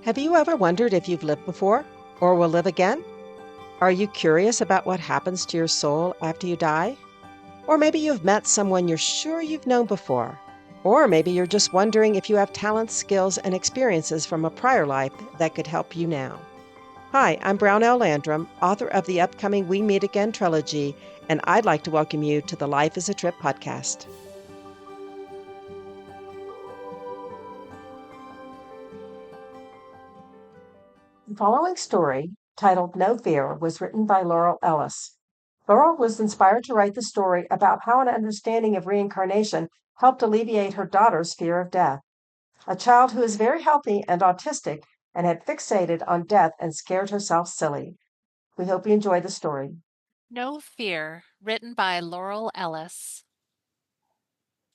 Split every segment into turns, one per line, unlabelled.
Have you ever wondered if you've lived before or will live again? Are you curious about what happens to your soul after you die? Or maybe you've met someone you're sure you've known before. Or maybe you're just wondering if you have talents, skills, and experiences from a prior life that could help you now. Hi, I'm Brownell Landrum, author of the upcoming We Meet Again trilogy, and I'd like to welcome you to the Life is a Trip podcast. The following story, titled No Fear, was written by Laurel Ellis. Laurel was inspired to write the story about how an understanding of reincarnation helped alleviate her daughter's fear of death, a child who is very healthy and autistic and had fixated on death and scared herself silly. We hope you enjoy the story.
No Fear, written by Laurel Ellis.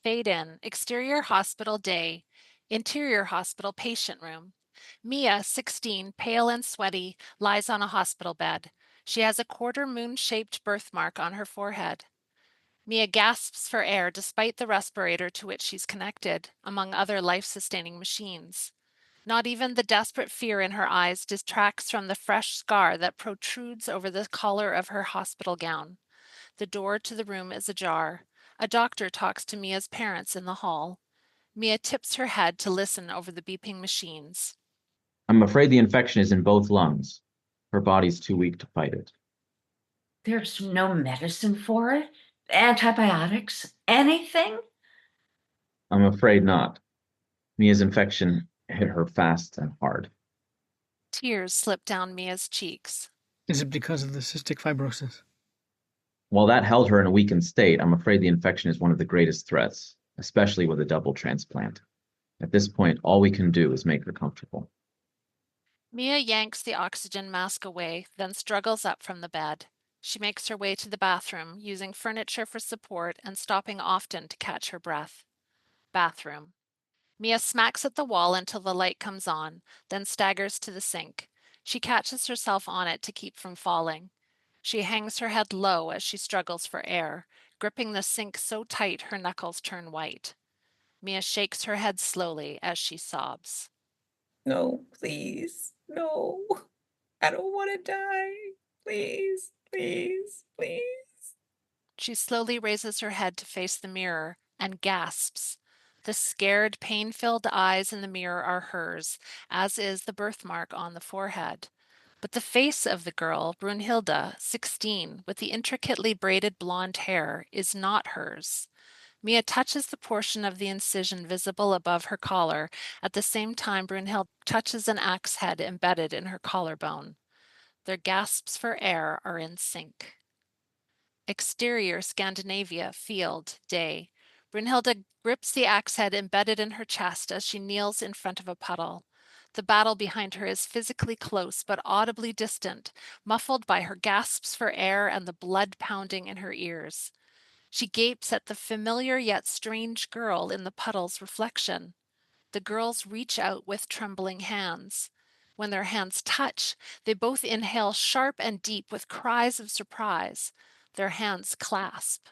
Fade in, exterior hospital day, interior hospital patient room. Mia, 16, pale and sweaty, lies on a hospital bed. She has a quarter moon-shaped birthmark on her forehead. Mia gasps for air despite the respirator to which she's connected, among other life-sustaining machines. Not even the desperate fear in her eyes distracts from the fresh scar that protrudes over the collar of her hospital gown. The door to the room is ajar. A doctor talks to Mia's parents in the hall. Mia tips her head to listen over the beeping machines.
I'm afraid the infection is in both lungs. Her body's too weak to fight it.
There's no medicine for it? Antibiotics? Anything?
I'm afraid not. Mia's infection hit her fast and hard.
Tears slip down Mia's cheeks.
Is it because of the cystic fibrosis?
While that held her in a weakened state, I'm afraid the infection is one of the greatest threats, especially with a double transplant. At this point, all we can do is make her comfortable.
Mia yanks the oxygen mask away, then struggles up from the bed. She makes her way to the bathroom, using furniture for support and stopping often to catch her breath. Bathroom. Mia smacks at the wall until the light comes on, then staggers to the sink. She catches herself on it to keep from falling. She hangs her head low as she struggles for air, gripping the sink so tight her knuckles turn white. Mia shakes her head slowly as she sobs.
No, please. No. I don't want to die. Please, please, please.
She slowly raises her head to face the mirror and gasps. The scared, pain-filled eyes in the mirror are hers, as is the birthmark on the forehead. But the face of the girl, Brunhilde, 16, with the intricately braided blonde hair, is not hers. Mia touches the portion of the incision visible above her collar. At the same time, Brunhilde touches an axe head embedded in her collarbone. Their gasps for air are in sync. Exterior Scandinavia, field, day. Brunhilde grips the axe head embedded in her chest as she kneels in front of a puddle. The battle behind her is physically close but audibly distant, muffled by her gasps for air and the blood pounding in her ears. She gapes at the familiar yet strange girl in the puddle's reflection. The girls reach out with trembling hands. When their hands touch, they both inhale sharp and deep with cries of surprise. Their hands clasp.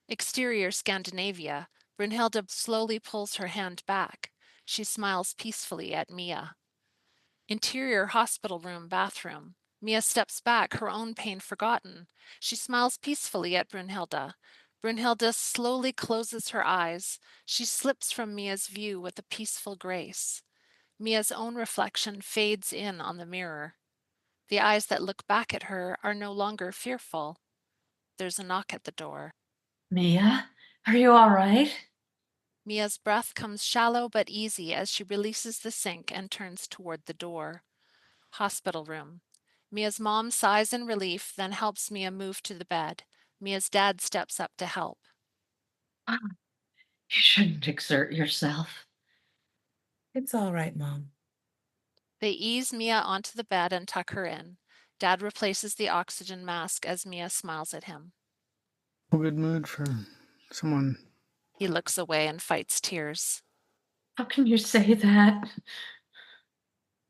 Exterior Scandinavia, Brunhilde slowly pulls her hand back. She smiles peacefully at Mia. Interior hospital room bathroom. Mia steps back, her own pain forgotten. She smiles peacefully at Brunhilde. Brunhilde slowly closes her eyes. She slips from Mia's view with a peaceful grace. Mia's own reflection fades in on the mirror. The eyes that look back at her are no longer fearful. There's a knock at the door.
Mia, are you all right?
Mia's breath comes shallow but easy as she releases the sink and turns toward the door. Hospital room. Mia's mom sighs in relief, then helps Mia move to the bed. Mia's dad steps up to help.
You shouldn't exert yourself.
It's all right, Mom.
They ease Mia onto the bed and tuck her in. Dad replaces the oxygen mask as Mia smiles at him.
A good mood for someone.
He looks away and fights tears.
How can you say that?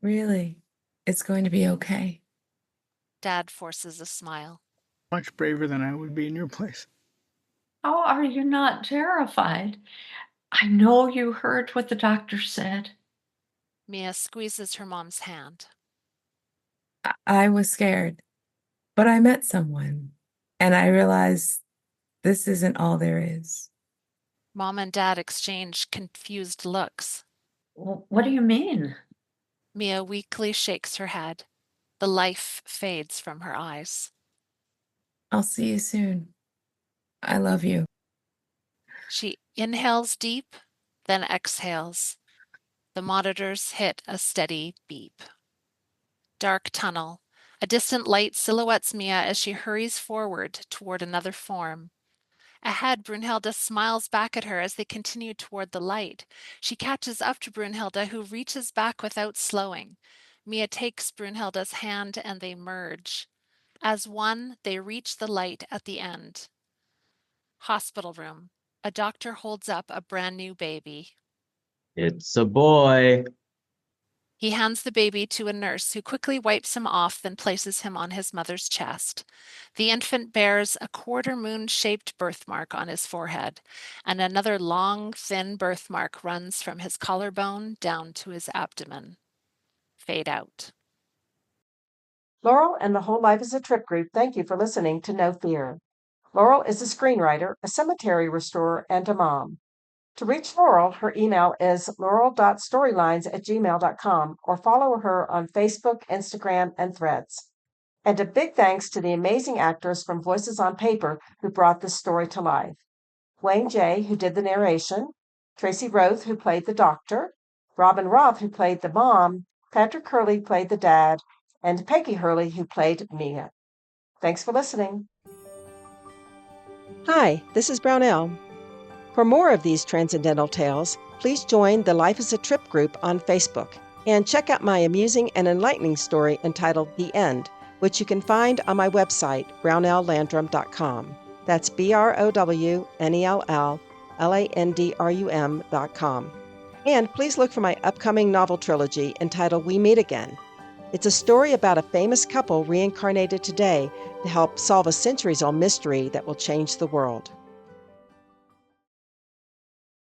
Really, it's going to be okay.
Dad forces a smile.
Much braver than I would be in your place.
How are you not terrified? I know you heard what the doctor said.
Mia squeezes her mom's hand.
I was scared, but I met someone, and I realized this isn't all there is.
Mom and Dad exchange confused looks.
What do you mean?
Mia weakly shakes her head. The life fades from her eyes.
I'll see you soon. I love you.
She inhales deep, then exhales. The monitors hit a steady beep. Dark tunnel. A distant light silhouettes Mia as she hurries forward toward another form. Ahead, Brunhilde smiles back at her as they continue toward the light. She catches up to Brunhilde, who reaches back without slowing. Mia takes Brunhilde's hand and they merge. As one, they reach the light at the end. Hospital room. A doctor holds up a brand new baby.
It's a boy.
He hands the baby to a nurse who quickly wipes him off, then places him on his mother's chest. The infant bears a quarter-moon-shaped birthmark on his forehead, and another long, thin birthmark runs from his collarbone down to his abdomen. Fade out.
Laurel and the Whole Life is a Trip group thank you for listening to No Fear. Laurel is a screenwriter, a cemetery restorer, and a mom. To reach Laurel, her email is laurel.storylines@gmail.com or follow her on Facebook, Instagram, and Threads. And a big thanks to the amazing actors from Voices on Paper who brought this story to life. Wayne J., who did the narration, Tracey Roath, who played the doctor, Robin Roth, who played the mom, Patrick Hurley played the dad, and Peggy Hurley, who played Mia. Thanks for listening. Hi, this is Brownell. For more of these transcendental tales, please join the Life is a Trip group on Facebook and check out my amusing and enlightening story entitled The End, which you can find on my website, brownelllandrum.com. That's BROWNELLLANDRUM.com. And please look for my upcoming novel trilogy entitled We Meet Again. It's a story about a famous couple reincarnated today to help solve a centuries-old mystery that will change the world.